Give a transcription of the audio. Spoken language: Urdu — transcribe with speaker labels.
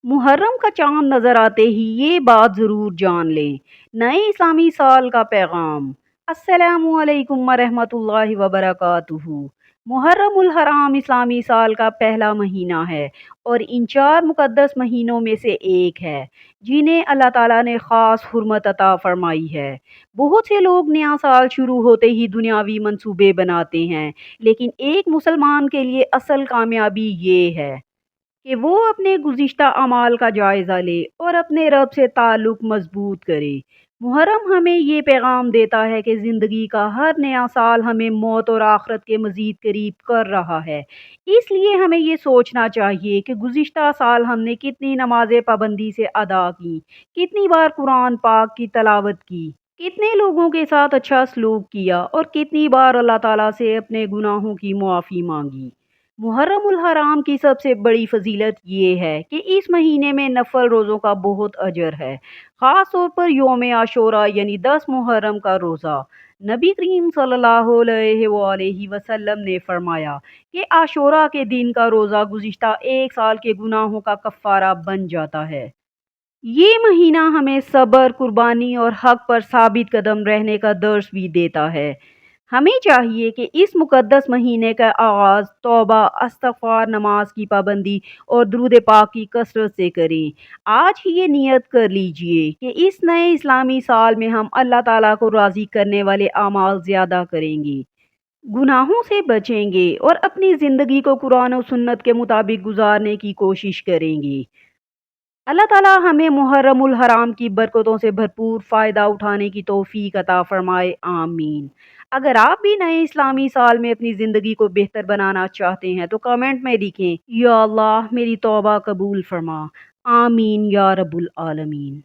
Speaker 1: محرم کا چاند نظر آتے ہی یہ بات ضرور جان لیں۔ نئے اسلامی سال کا پیغام۔ السلام علیکم ورحمۃ اللہ وبرکاتہ۔ محرم الحرام اسلامی سال کا پہلا مہینہ ہے اور ان 4 مقدس مہینوں میں سے ایک ہے جنہیں اللہ تعالیٰ نے خاص حرمت عطا فرمائی ہے۔ بہت سے لوگ نیا سال شروع ہوتے ہی دنیاوی منصوبے بناتے ہیں، لیکن ایک مسلمان کے لیے اصل کامیابی یہ ہے کہ وہ اپنے گزشتہ اعمال کا جائزہ لے اور اپنے رب سے تعلق مضبوط کرے۔ محرم ہمیں یہ پیغام دیتا ہے کہ زندگی کا ہر نیا سال ہمیں موت اور آخرت کے مزید قریب کر رہا ہے۔ اس لیے ہمیں یہ سوچنا چاہیے کہ گزشتہ سال ہم نے کتنی نمازیں پابندی سے ادا کی، کتنی بار قرآن پاک کی تلاوت کی، کتنے لوگوں کے ساتھ اچھا سلوک کیا اور کتنی بار اللہ تعالیٰ سے اپنے گناہوں کی معافی مانگی۔ محرم الحرام کی سب سے بڑی فضیلت یہ ہے کہ اس مہینے میں نفل روزوں کا بہت اجر ہے، خاص طور پر یوم عاشوراء یعنی 10 محرم کا روزہ۔ نبی کریم صلی اللہ علیہ وآلہ وسلم نے فرمایا کہ عاشوراء کے دن کا روزہ گزشتہ ایک سال کے گناہوں کا کفارہ بن جاتا ہے۔ یہ مہینہ ہمیں صبر، قربانی اور حق پر ثابت قدم رہنے کا درس بھی دیتا ہے۔ ہمیں چاہیے کہ اس مقدس مہینے کا آغاز توبہ، استغفار، نماز کی پابندی اور درود پاک کی کثرت سے کریں۔ آج ہی یہ نیت کر لیجئے کہ اس نئے اسلامی سال میں ہم اللہ تعالیٰ کو راضی کرنے والے اعمال زیادہ کریں گے، گناہوں سے بچیں گے اور اپنی زندگی کو قرآن و سنت کے مطابق گزارنے کی کوشش کریں گے۔ اللہ تعالیٰ ہمیں محرم الحرام کی برکتوں سے بھرپور فائدہ اٹھانے کی توفیق عطا فرمائے، آمین۔ اگر آپ بھی نئے اسلامی سال میں اپنی زندگی کو بہتر بنانا چاہتے ہیں تو کمنٹ میں لکھیں، یا اللہ میری توبہ قبول فرما، آمین یا رب العالمین۔